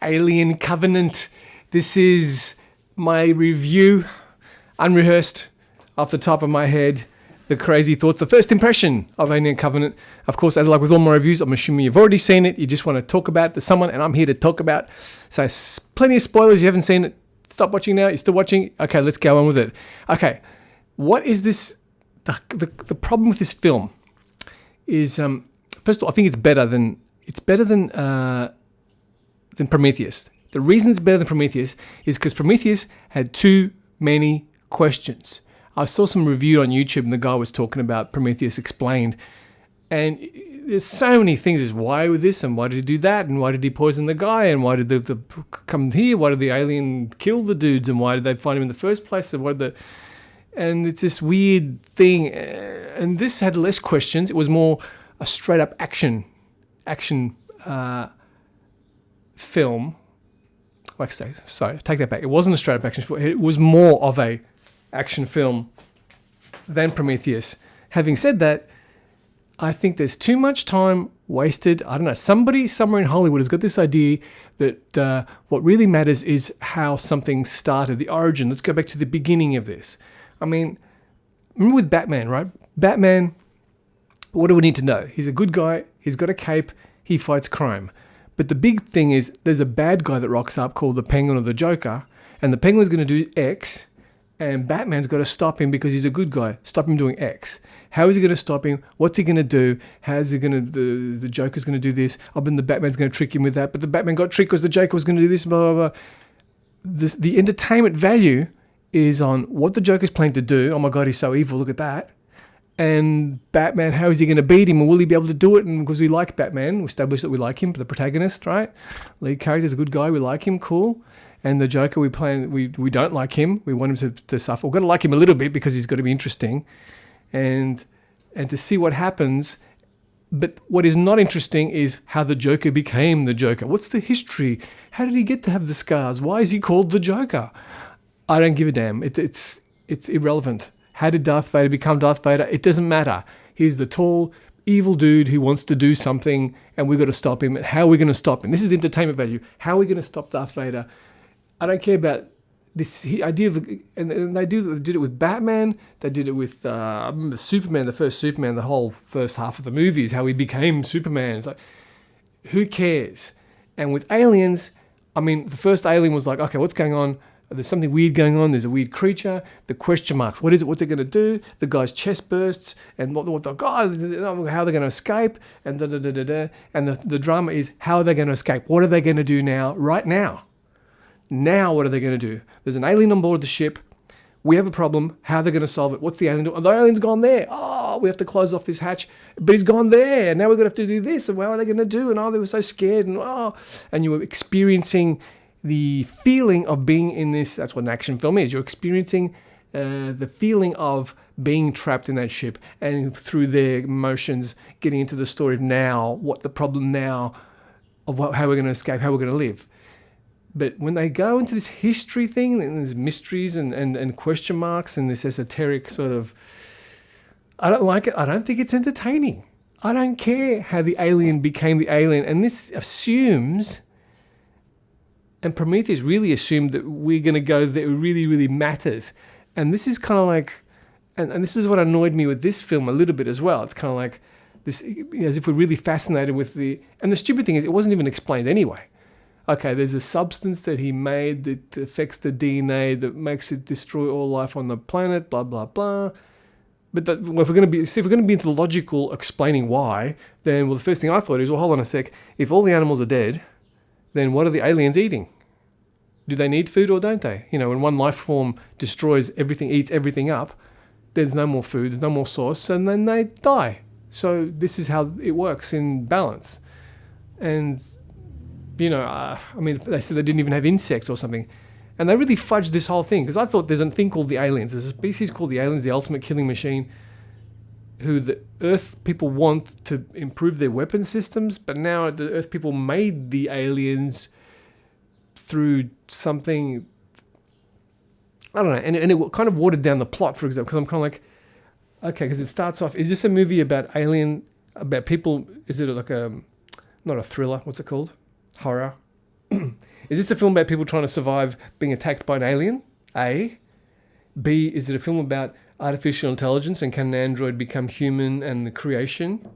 Alien Covenant. This is my review, unrehearsed, off the top of my head, the crazy thoughts, the first impression of Alien Covenant. Of course, as like with all my reviews, I'm assuming you've already seen it. You just want to talk about it to someone, and I'm here to talk about. So plenty of spoilers. You haven't seen it. Stop watching now. You're still watching? Okay, let's go on with it. Okay, what is this? The problem with this film is, first of all, I think it's better than Prometheus. The reason it's better than Prometheus is because Prometheus had too many questions. I saw some review on YouTube and the guy was talking about Prometheus Explained, and there's so many things. Is why with this, and why did he do that, and why did he poison the guy, and why did the come here? Why did the alien kill the dudes, and why did they find him in the first place? And it's this weird thing. And this had less questions. It was more a straight up action film. Sorry, take that back. It wasn't a straight up action film. It was more of a action film than Prometheus. Having said that, I think there's too much time wasted. I don't know. Somebody somewhere in Hollywood has got this idea that what really matters is how something started, the origin. Let's go back to the beginning of this. I mean, remember with Batman, right? Batman, what do we need to know? He's a good guy. He's got a cape. He fights crime. But the big thing is there's a bad guy that rocks up called the Penguin or the Joker, and the Penguin's going to do X, and Batman's got to stop him because he's a good guy. Stop him doing X. How is he going to stop him? What's he going to do? How's he going to... The Joker's going to do this. The Batman's going to trick him with that, but the Batman got tricked because the Joker was going to do this, blah, blah, blah. The entertainment value is on what the Joker's planning to do. Oh my God, he's so evil. Look at that. And Batman, how is he going to beat him? And will he be able to do it? And because we like Batman, we established that we like him, the protagonist, right? Lead character's a good guy. We like him, cool. And the Joker, we don't like him. We want him to suffer. We're going to like him a little bit because he's got to be interesting. And to see what happens. But what is not interesting is how the Joker became the Joker. What's the history? How did he get to have the scars? Why is he called the Joker? I don't give a damn. It's irrelevant. How did Darth Vader become Darth Vader? It doesn't matter. He's the tall, evil dude who wants to do something, and we've got to stop him. How are we going to stop him? This is the entertainment value. How are we going to stop Darth Vader? I don't care about this idea of... And they did it with Batman. They did it with I remember Superman, the first Superman, the whole first half of the movie is how he became Superman. It's like, who cares? And with aliens, I mean, the first alien was like, okay, what's going on? There's something weird going on. There's a weird creature. The question marks. What is it? What's it going to do? The guy's chest bursts. And what the God, how are they going to escape? And da-da-da-da-da. And the drama is, how are they going to escape? What are they going to do now? Right now. Now, what are they going to do? There's an alien on board the ship. We have a problem. How are they going to solve it? What's the alien doing? Oh, the alien's gone there. Oh, we have to close off this hatch. But he's gone there. Now we're going to have to do this. And what are they going to do? And they were so scared. And you were experiencing the feeling of being in this. That's what an action film is. You're experiencing the feeling of being trapped in that ship, and through their emotions getting into the story of now, what the problem now of how we're going to escape, how we're going to live. But when they go into this history thing, and there's mysteries and question marks and this esoteric sort of, I don't like it. I don't think it's entertaining. I don't care how the alien became the alien. And this assumes... And Prometheus really assumed that we're going to go that it really, really matters. And this is kind of like, and this is what annoyed me with this film a little bit as well. It's kind of like this, as if we're really fascinated with and the stupid thing is it wasn't even explained anyway. Okay, there's a substance that he made that affects the DNA that makes it destroy all life on the planet, blah, blah, blah. But if we're going to be into the logical explaining why, then, the first thing I thought is, hold on a sec, if all the animals are dead, then what are the aliens eating? Do they need food or don't they? When one life form destroys everything, eats everything up, there's no more food, there's no more source, and then they die. So this is how it works in balance. And, they said they didn't even have insects or something. And they really fudged this whole thing, because I thought there's a thing called the aliens. There's a species called the aliens, the ultimate killing machine, who the Earth people want to improve their weapon systems, but now the Earth people made the aliens through something, I don't know, and it kind of watered down the plot, for example, because I'm kind of like, okay, because it starts off, is this a movie about about people, is it like not a thriller, what's it called? Horror? Is this a film about people trying to survive being attacked by an alien? A. B. Is it a film about artificial intelligence and can an android become human and the creation?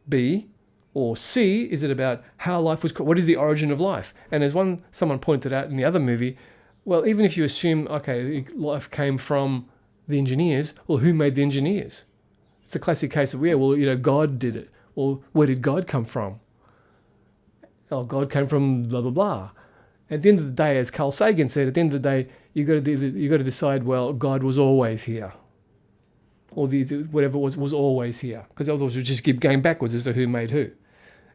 B. Or C. Is it about how life was, what is the origin of life? And as someone pointed out in the other movie, well, even if you assume, okay, life came from the engineers, well, who made the engineers? It's a classic case of, God did it. Well, where did God come from? Oh, God came from blah, blah, blah. At the end of the day, as Carl Sagan said, at the end of the day, you got to decide, well, God was always here. Or whatever was always here. Because otherwise we just keep going backwards as to who made who.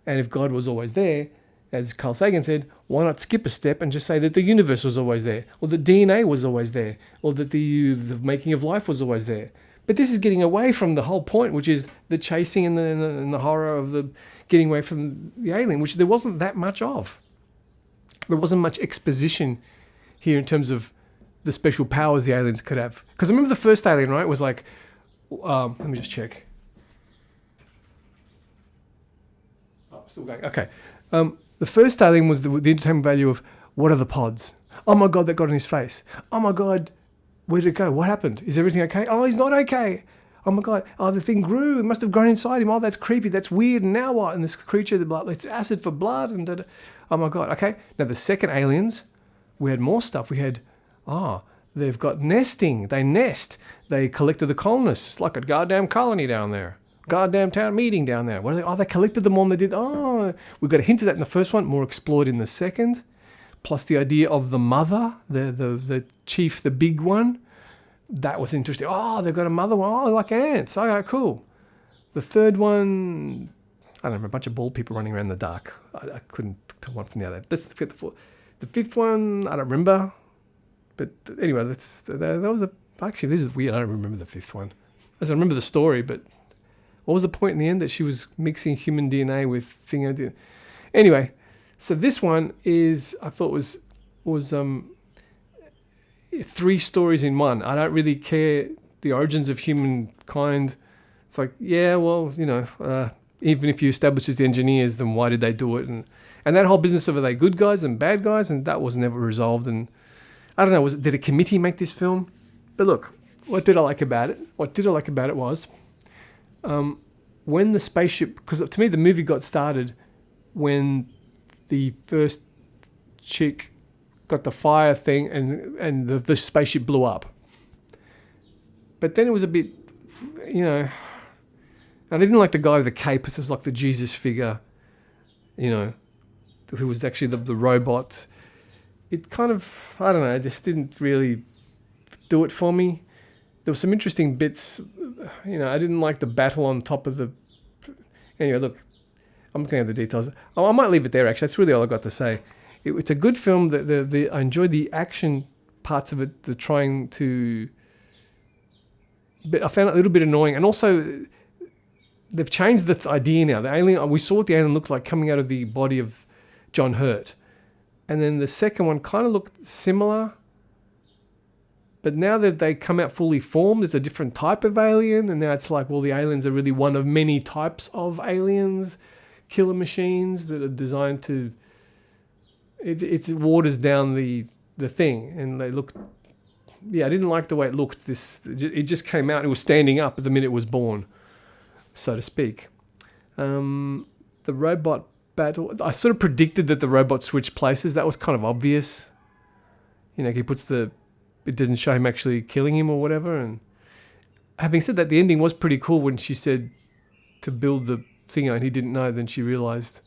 And if God was always there, as Carl Sagan said, why not skip a step and just say that the universe was always there, or that DNA was always there, or that the making of life was always there. But this is getting away from the whole point, which is the chasing and the horror of the getting away from the alien, which there wasn't that much of. There wasn't much exposition here in terms of the special powers the aliens could have. Because I remember the first Alien, right, was like, let me just check. Oh, still going. Okay. The first Alien was the entertainment value of, what are the pods? Oh my God, that got in his face. Oh my God, where did it go? What happened? Is everything okay? Oh, he's not okay. Oh my God. Oh, the thing grew. It must have grown inside him. Oh, that's creepy. That's weird. And now what? And this creature, it's acid for blood. And oh my God. Okay. Now the second Aliens, we had more stuff. We had, they've got nesting. They nest. They collected the colonists. It's like a goddamn colony down there. Goddamn town meeting down there. What are they? Oh, they collected them all and they did. Oh, we got a hint of that in the first one, more explored in the second. Plus the idea of the mother, the chief, the big one. That was interesting. Oh, they've got a mother one. Oh, like ants. Okay, cool. The third one, I don't know, a bunch of bald people running around in the dark. I couldn't tell one from the other. Let's forget the fourth. The fifth one, I don't remember. But anyway, that was actually, this is weird. I don't remember the fifth one. I remember the story, but what was the point in the end? That she was mixing human DNA with thingo DNA? Anyway, so this one is, I thought was 3 stories in one. I don't really care the origins of humankind. It's like, yeah, well, even if you establish as the engineers, then why did they do it? And that whole business of, are they good guys and bad guys? And that was never resolved. And I don't know, did a committee make this film? But look, what did I like about it? What did I like about it was, when the spaceship, because to me the movie got started when the first chick got the fire thing and the spaceship blew up. But then it was a bit, and I didn't like the guy with the cape. It was like the Jesus figure, who was actually the robot. It kind of, I don't know, just didn't really do it for me. There were some interesting bits, I didn't like the battle on top of the... Anyway, look, I'm looking at the details. I might leave it there, actually. That's really all I got to say. It's a good film. I enjoyed the action parts of it, the trying to... But I found it a little bit annoying. And also, they've changed the idea now. The alien, we saw what the alien looked like coming out of the body of John Hurt. And then the second one kind of looked similar. But now that they come out fully formed, there's a different type of alien. And now it's like, well, the aliens are really one of many types of aliens, killer machines that are designed to... It waters down the thing. And they look... Yeah, I didn't like the way it looked. It just came out. It was standing up at the minute it was born, so to speak. The robot battle... I sort of predicted that the robot switched places. That was kind of obvious. He puts the... It doesn't show him actually killing him or whatever. And having said that, the ending was pretty cool when she said to build the thing and he didn't know. Then she realized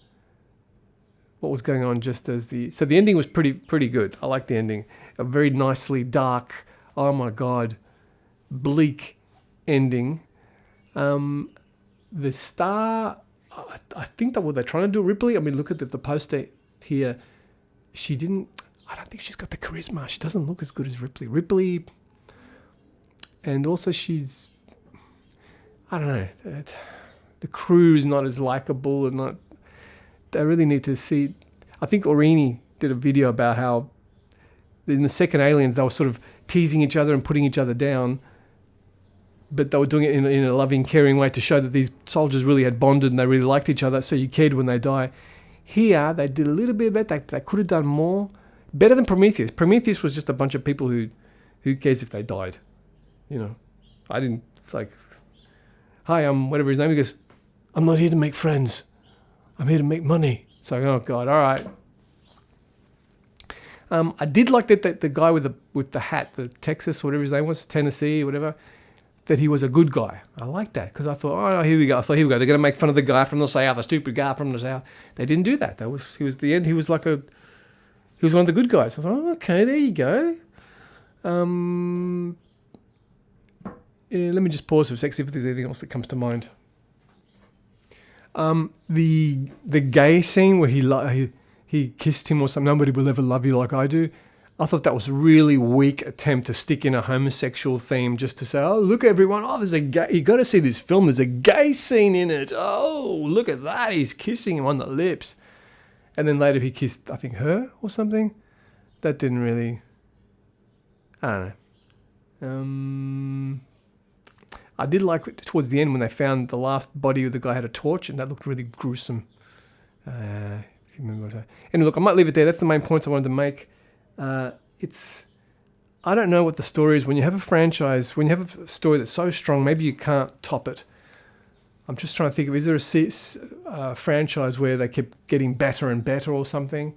what was going on just as the... So the ending was pretty good. I like the ending. A very nicely dark, oh my God, bleak ending. The star, I think that what they're trying to do, Ripley, I mean, look at the poster here. She didn't... I don't think she's got the charisma. She doesn't look as good as Ripley. And also she's... I don't know. The crew's not as likable and not... They really need to see... I think Aurini did a video about how in the second Aliens, they were sort of teasing each other and putting each other down, but they were doing it in a loving, caring way to show that these soldiers really had bonded and they really liked each other, so you cared when they die. Here, they did a little bit better. They could have done more. Better than Prometheus. Prometheus was just a bunch of people who cares if they died? You know, I didn't, it's like, hi, I'm whatever his name. He goes, I'm not here to make friends. I'm here to make money. It's like, oh God, all right. I did like that the guy with the hat, the Texas, whatever his name was, Tennessee, whatever, that he was a good guy. I liked that because I thought, oh, here we go. They're going to make fun of the guy from the South, the stupid guy from the South. They didn't do that. He was the end. He was one of the good guys. I thought, oh, okay, there you go. Yeah, let me just pause for a sec, see if there's anything else that comes to mind. The gay scene where he kissed him or something. Nobody will ever love you like I do. I thought that was a really weak attempt to stick in a homosexual theme just to say, oh, look everyone, oh, there's a gay, you got to see this film, there's a gay scene in it. Oh, look at that, he's kissing him on the lips. And then later he kissed, I think, her or something. That didn't really, I don't know. I did like towards the end when they found the last body of the guy had a torch, and that looked really gruesome. If you remember what I said. And look, I might leave it there. That's the main points I wanted to make. I don't know what the story is. When you have a franchise, when you have a story that's so strong, maybe you can't top it. I'm just trying to think of, is there a franchise where they kept getting better and better or something?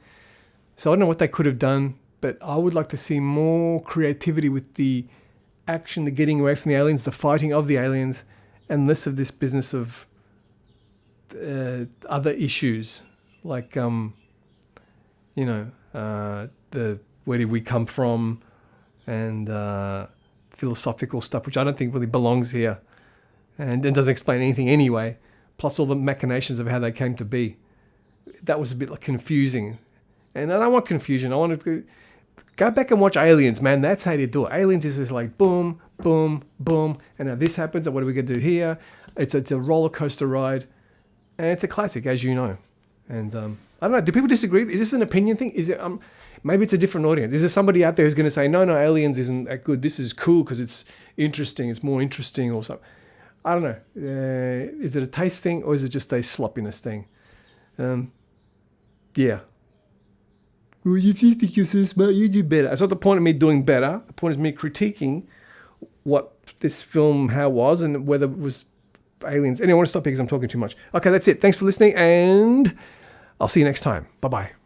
So I don't know what they could have done, but I would like to see more creativity with the action, the getting away from the aliens, the fighting of the aliens, and less of this business of other issues like, the where did we come from, and philosophical stuff, which I don't think really belongs here, and it doesn't explain anything anyway. Plus all the machinations of how they came to be. That was a bit like confusing, and I don't want confusion. I want to go back and watch Aliens, man. That's how you do it. Aliens is just like boom, boom, boom, and now this happens, and what are we going to do here? It's a roller coaster ride, and it's a classic, as you know. And I don't know. Do people disagree? Is this an opinion thing? Is it maybe it's a different audience? Is there somebody out there who's going to say, no, Aliens isn't that good. This is cool because it's interesting. It's more interesting or something. I don't know. Is it a taste thing or is it just a sloppiness thing? Yeah. Well, if you think you're so smart, you do better. It's not the point of me doing better. The point is me critiquing what this film, how it was, and whether it was aliens. Anyway, I want to stop here because I'm talking too much. Okay, that's it. Thanks for listening, and I'll see you next time. Bye-bye.